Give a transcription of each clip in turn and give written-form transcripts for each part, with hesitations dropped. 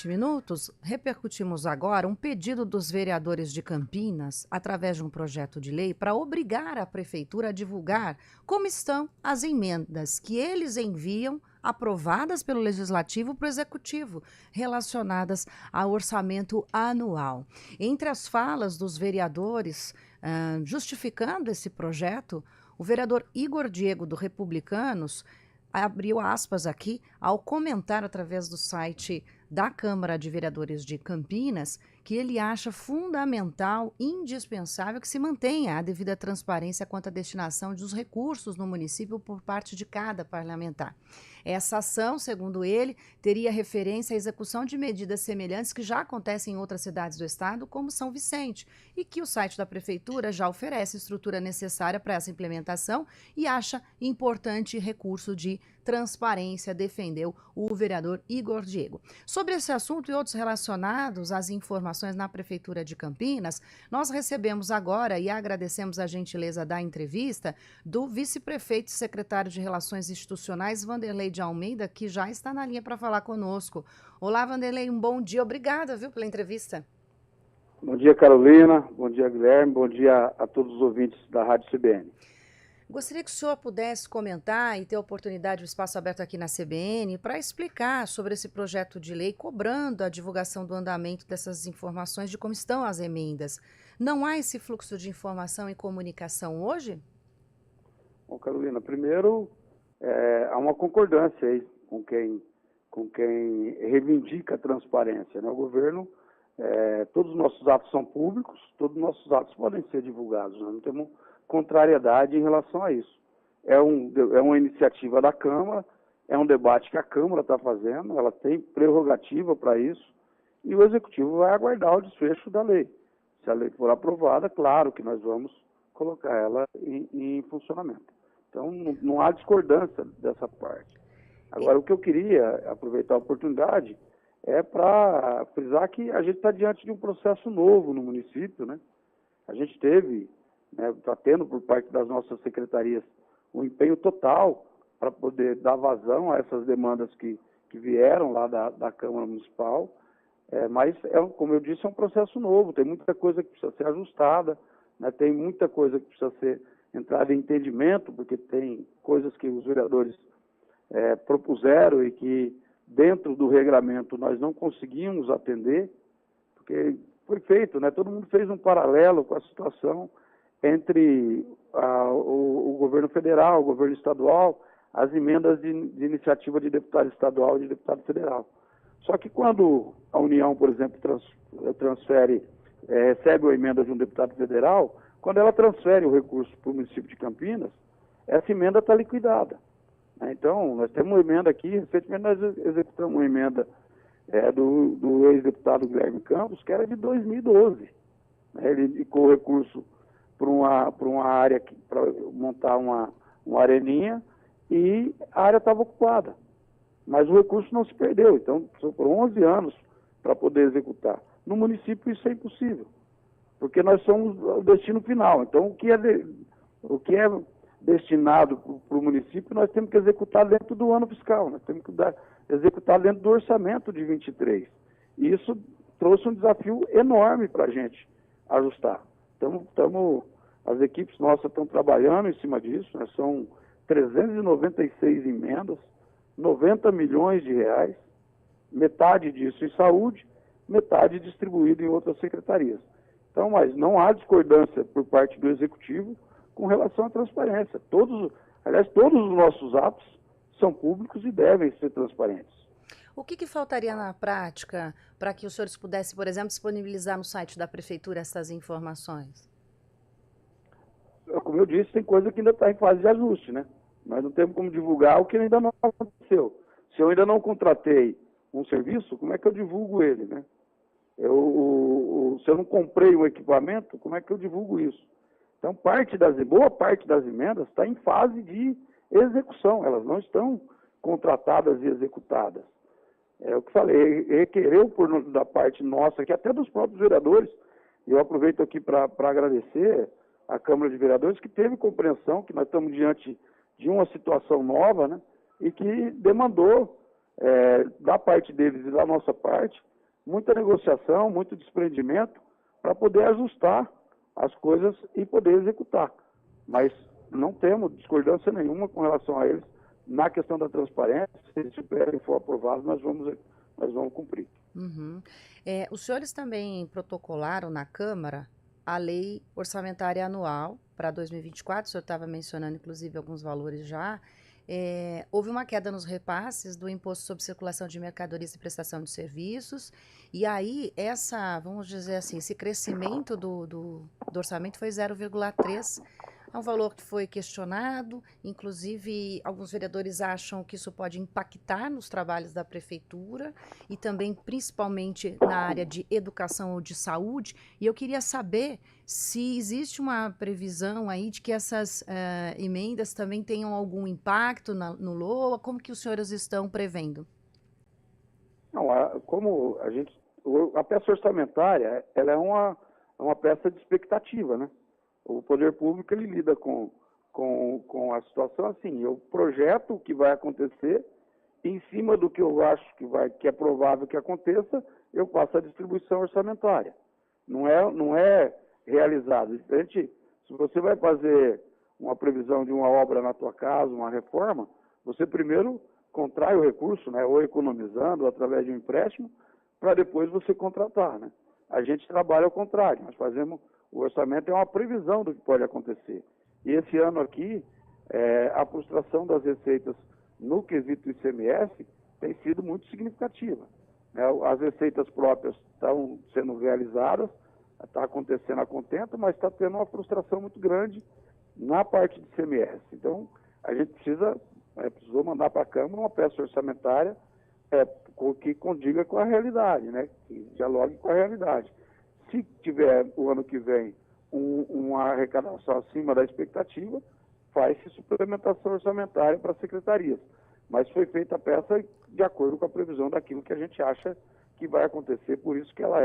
minutos, repercutimos agora um pedido dos vereadores de Campinas, através de um projeto de lei, para obrigar a prefeitura a divulgar como estão as emendas que eles enviam, aprovadas pelo Legislativo para o Executivo, relacionadas ao orçamento anual. Entre as falas dos vereadores justificando esse projeto, o vereador Igor Diego, do Republicanos, abriu aspas aqui ao comentar através do site da Câmara de Vereadores de Campinas que ele acha fundamental, indispensável que se mantenha a devida transparência quanto à destinação dos recursos no município por parte de cada parlamentar. Essa ação, segundo ele, teria referência à execução de medidas semelhantes que já acontecem em outras cidades do estado, como São Vicente, e que o site da prefeitura já oferece estrutura necessária para essa implementação e acha importante recurso de transparência, defendeu o vereador Igor Diego. Sobre esse assunto e outros relacionados às informações na Prefeitura de Campinas, nós recebemos agora e agradecemos a gentileza da entrevista do vice-prefeito e secretário de Relações Institucionais, Vanderlei de Almeida, que já está na linha para falar conosco. Olá, Vanderlei, um bom dia. Obrigada, viu, pela entrevista. Bom dia, Carolina. Bom dia, Guilherme. Bom dia a todos os ouvintes da Rádio CBN. Gostaria que o senhor pudesse comentar e ter a oportunidade, o espaço aberto aqui na CBN, para explicar sobre esse projeto de lei, cobrando a divulgação do andamento dessas informações de como estão as emendas. Não há esse fluxo de informação e comunicação hoje? Bom, Carolina, primeiro, há uma concordância aí com quem reivindica a transparência, né? O governo, todos os nossos atos são públicos, todos os nossos atos podem ser divulgados, nós não temos contrariedade em relação a isso. É uma iniciativa da Câmara, é um debate que a Câmara está fazendo, ela tem prerrogativa para isso, e o Executivo vai aguardar o desfecho da lei. Se a lei for aprovada, claro que nós vamos colocar ela em funcionamento. Então, não há discordância dessa parte. Agora, o que eu queria aproveitar a oportunidade é para frisar que a gente está diante de um processo novo no município, né? A gente teve, está tendo por parte das nossas secretarias um empenho total para poder dar vazão a essas demandas que vieram lá da Câmara Municipal, mas, como eu disse, é um processo novo, tem muita coisa que precisa ser ajustada, né, tem muita coisa que precisa ser entrada em entendimento, porque tem coisas que os vereadores propuseram e que dentro do regramento nós não conseguimos atender, porque foi feito, né, todo mundo fez um paralelo com a situação entre o governo federal, o governo estadual, as emendas de iniciativa de deputado estadual e de deputado federal. Só que quando a União, por exemplo, recebe a emenda de um deputado federal, quando ela transfere o recurso para o município de Campinas, essa emenda está liquidada, né? Então, nós temos uma emenda aqui, recentemente nós executamos uma emenda do ex-deputado Guilherme Campos, que era de 2012. Né? Ele indicou o recurso para uma área, para montar uma areninha, e a área estava ocupada. Mas o recurso não se perdeu, então foram 11 anos para poder executar. No município isso é impossível, porque nós somos o destino final. Então o que é destinado para o município nós temos que executar dentro do ano fiscal, nós temos que executar dentro do orçamento de 23. E isso trouxe um desafio enorme para a gente ajustar. As equipes nossas estão trabalhando em cima disso, né? São 396 emendas, 90 milhões de reais, metade disso em saúde, metade distribuído em outras secretarias. Então, mas não há discordância por parte do Executivo com relação à transparência. Todos os nossos atos são públicos e devem ser transparentes. O que faltaria na prática para que os senhores pudessem, por exemplo, disponibilizar no site da Prefeitura essas informações? Como eu disse, tem coisa que ainda está em fase de ajuste, né? Nós não temos como divulgar o que ainda não aconteceu. Se eu ainda não contratei um serviço, como é que eu divulgo ele, né? Se eu não comprei um equipamento, como é que eu divulgo isso? Então, boa parte das emendas está em fase de execução, elas não estão contratadas e executadas. É o que falei, requereu da parte nossa, que até dos próprios vereadores, e eu aproveito aqui para agradecer a Câmara de Vereadores, que teve compreensão que nós estamos diante de uma situação nova, né, e que demandou da parte deles e da nossa parte, muita negociação, muito desprendimento para poder ajustar as coisas e poder executar. Mas não temos discordância nenhuma com relação a eles na questão da transparência. Se eles tiverem for aprovado, nós vamos cumprir. Uhum. Os senhores também protocolaram na Câmara a lei orçamentária anual para 2024, o senhor estava mencionando inclusive alguns valores já. Houve uma queda nos repasses do Imposto sobre Circulação de Mercadorias e Prestação de Serviços, e aí vamos dizer assim, esse crescimento do orçamento foi 0,3%. É um valor que foi questionado, inclusive alguns vereadores acham que isso pode impactar nos trabalhos da prefeitura e também principalmente na área de educação ou de saúde. E eu queria saber se existe uma previsão aí de que essas emendas também tenham algum impacto no LOA, como que os senhores estão prevendo? Não, como a peça orçamentária, ela é uma peça de expectativa, né? O poder público, ele lida com a situação assim, eu projeto o que vai acontecer, e em cima do que eu acho que é provável que aconteça, eu faço a distribuição orçamentária. Não é realizado. Se você vai fazer uma previsão de uma obra na tua casa, uma reforma, você primeiro contrai o recurso, né, ou economizando, ou através de um empréstimo, para depois você contratar, né? A gente trabalha ao contrário, o orçamento é uma previsão do que pode acontecer. E esse ano aqui, a frustração das receitas no quesito ICMS tem sido muito significativa, né? As receitas próprias estão sendo realizadas, está acontecendo a contento, mas está tendo uma frustração muito grande na parte de ICMS. Então, a gente precisou mandar para a Câmara uma peça orçamentária que condiga com a realidade, né? Que dialogue com a realidade. Se tiver o ano que vem uma arrecadação acima da expectativa, faz-se suplementação orçamentária para as secretarias. Mas foi feita a peça de acordo com a previsão daquilo que a gente acha que vai acontecer, por isso que ela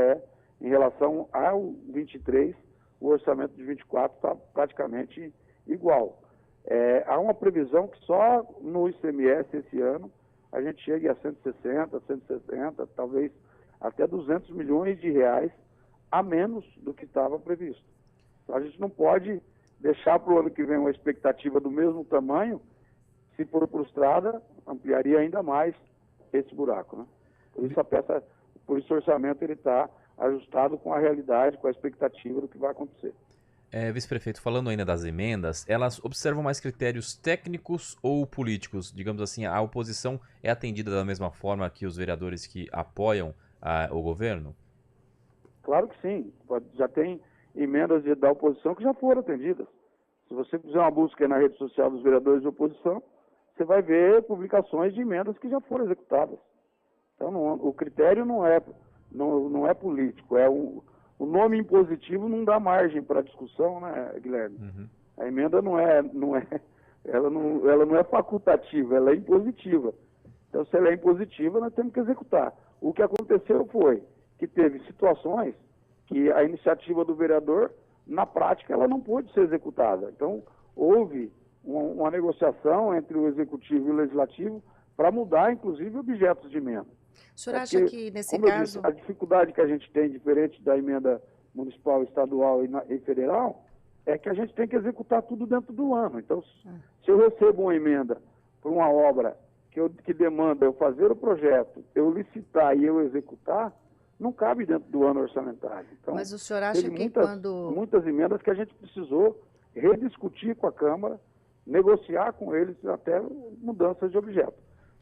em relação ao 23, o orçamento de 24 está praticamente igual. Há uma previsão que só no ICMS esse ano a gente chegue a 160, 170, talvez até 200 milhões de reais a menos do que estava previsto. Então, a gente não pode deixar para o ano que vem uma expectativa do mesmo tamanho. Se for frustrada, ampliaria ainda mais esse buraco, né? Por isso o orçamento está ajustado com a realidade, com a expectativa do que vai acontecer. Vice-prefeito, falando ainda das emendas, elas observam mais critérios técnicos ou políticos? Digamos assim, a oposição é atendida da mesma forma que os vereadores que apoiam o governo? Claro que sim. Já tem emendas da oposição que já foram atendidas. Se você fizer uma busca aí na rede social dos vereadores de oposição, você vai ver publicações de emendas que já foram executadas. Então, o critério não é político, o nome impositivo não dá margem para discussão, né, Guilherme? Uhum. A emenda ela não é facultativa, ela é impositiva. Então, se ela é impositiva, nós temos que executar. O que aconteceu foi que teve situações que a iniciativa do vereador, na prática, ela não pôde ser executada. Então, houve uma negociação entre o executivo e o legislativo para mudar, inclusive, objetos de emenda. O senhor acha que, nesse como caso... eu disse, a dificuldade que a gente tem, diferente da emenda municipal, estadual e federal, é que a gente tem que executar tudo dentro do ano. Então, se eu recebo uma emenda por uma obra que demanda eu fazer o projeto, eu licitar e eu executar, não cabe dentro do ano orçamentário. Então, mas o senhor acha que muitas emendas que a gente precisou rediscutir com a Câmara, negociar com eles até mudanças de objeto.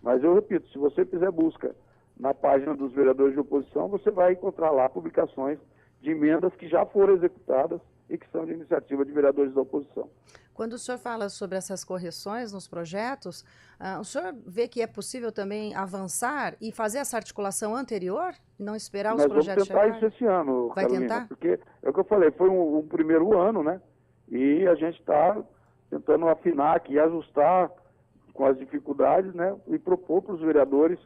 Mas eu repito, se você fizer busca na página dos vereadores de oposição, você vai encontrar lá publicações de emendas que já foram executadas e que são de iniciativa de vereadores da oposição. Quando o senhor fala sobre essas correções nos projetos, o senhor vê que é possível também avançar e fazer essa articulação anterior e não esperar os projetos chegarem? Nós vamos tentar isso esse ano, Vai Carolina, tentar? Porque é o que eu falei, foi um primeiro ano, né? E a gente está tentando afinar aqui, ajustar com as dificuldades, né? E propor para os vereadores,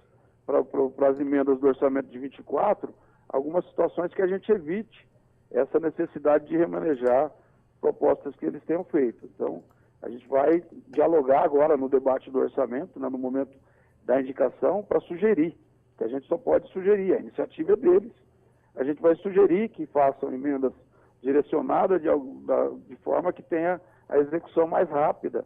para as emendas do orçamento de 24, algumas situações que a gente evite essa necessidade de remanejar propostas que eles tenham feito. Então, a gente vai dialogar agora no debate do orçamento, né, no momento da indicação para sugerir, que a gente só pode sugerir, a iniciativa é deles. A gente vai sugerir que façam emendas direcionadas de forma que tenha a execução mais rápida,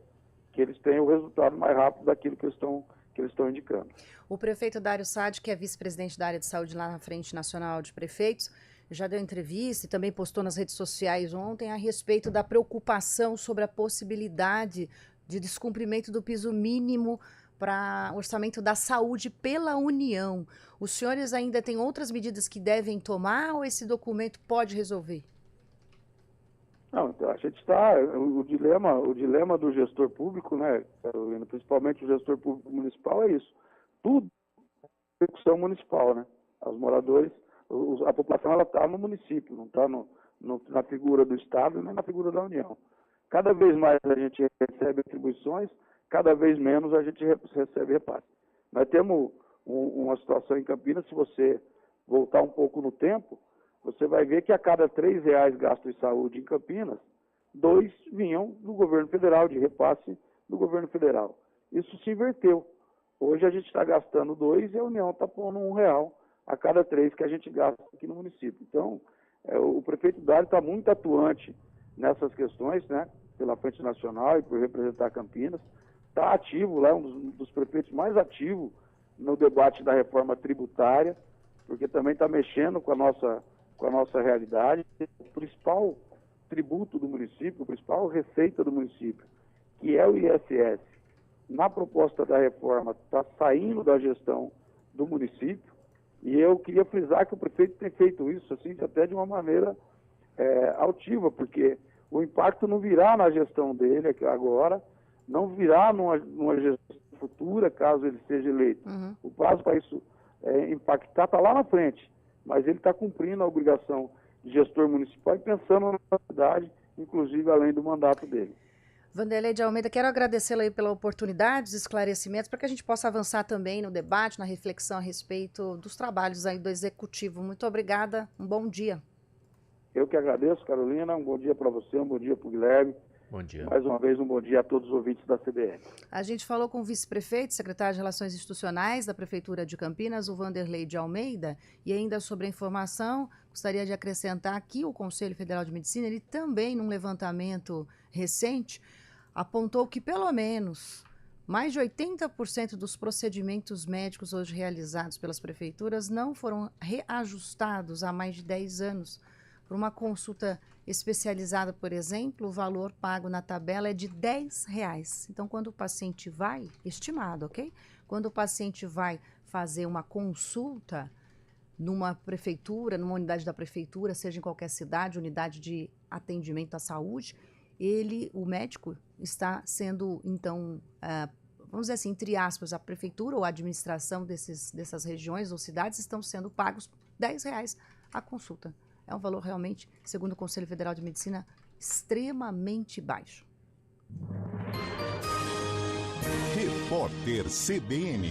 que eles tenham o resultado mais rápido daquilo que eles estão indicando. O prefeito Dário Saad, que é vice-presidente da área de saúde lá na Frente Nacional de Prefeitos, já deu entrevista e também postou nas redes sociais ontem a respeito da preocupação sobre a possibilidade de descumprimento do piso mínimo para o orçamento da saúde pela União. Os senhores ainda têm outras medidas que devem tomar ou esse documento pode resolver? Não, então, a gente está... O dilema do gestor público, né, Carolina, principalmente o gestor público municipal, é isso. Tudo é execução municipal, né? Os moradores, a população, ela está no município, não está na figura do Estado nem na figura da União. Cada vez mais a gente recebe atribuições, cada vez menos a gente recebe repasse. Nós temos uma situação em Campinas, se você voltar um pouco no tempo, você vai ver que a cada R$3 gasto em saúde em Campinas, 2 vinham do governo federal, de repasse do governo federal. Isso se inverteu. Hoje a gente está gastando 2 e a União está pondo R$1 a cada 3 que a gente gasta aqui no município. Então, o prefeito Dário está muito atuante nessas questões, né, pela Frente Nacional e por representar Campinas. Está ativo lá, um dos prefeitos mais ativos no debate da reforma tributária, porque também está mexendo com a nossa realidade. O principal tributo do município, a principal receita do município, que é o ISS, na proposta da reforma, está saindo da gestão do município, e eu queria frisar que o prefeito tem feito isso, assim, até de uma maneira altiva, porque o impacto não virá na gestão dele agora, não virá numa gestão futura, caso ele seja eleito. Uhum. O prazo para isso impactar está lá na frente, mas ele está cumprindo a obrigação de gestor municipal e pensando na cidade, inclusive além do mandato dele. Vanderlei de Almeida, quero agradecê-la aí pela oportunidade, os esclarecimentos, para que a gente possa avançar também no debate, na reflexão a respeito dos trabalhos aí do Executivo. Muito obrigada, um bom dia. Eu que agradeço, Carolina, um bom dia para você, um bom dia para o Guilherme. Bom dia. Mais uma vez, um bom dia a todos os ouvintes da CBN. A gente falou com o vice-prefeito, secretário de Relações Institucionais da Prefeitura de Campinas, o Vanderlei de Almeida, e ainda sobre a informação, gostaria de acrescentar que o Conselho Federal de Medicina, ele também, num levantamento recente, apontou que pelo menos mais de 80% dos procedimentos médicos hoje realizados pelas prefeituras não foram reajustados há mais de 10 anos. Por uma consulta especializada, por exemplo, o valor pago na tabela é de R$10. Então, quando o paciente vai, estimado, ok? Quando o paciente vai fazer uma consulta numa prefeitura, numa unidade da prefeitura, seja em qualquer cidade, unidade de atendimento à saúde, o médico está sendo, então, vamos dizer assim, entre aspas, a prefeitura ou a administração dessas regiões ou cidades estão sendo pagos R$10 a consulta. É um valor realmente, segundo o Conselho Federal de Medicina, extremamente baixo. Repórter CBN.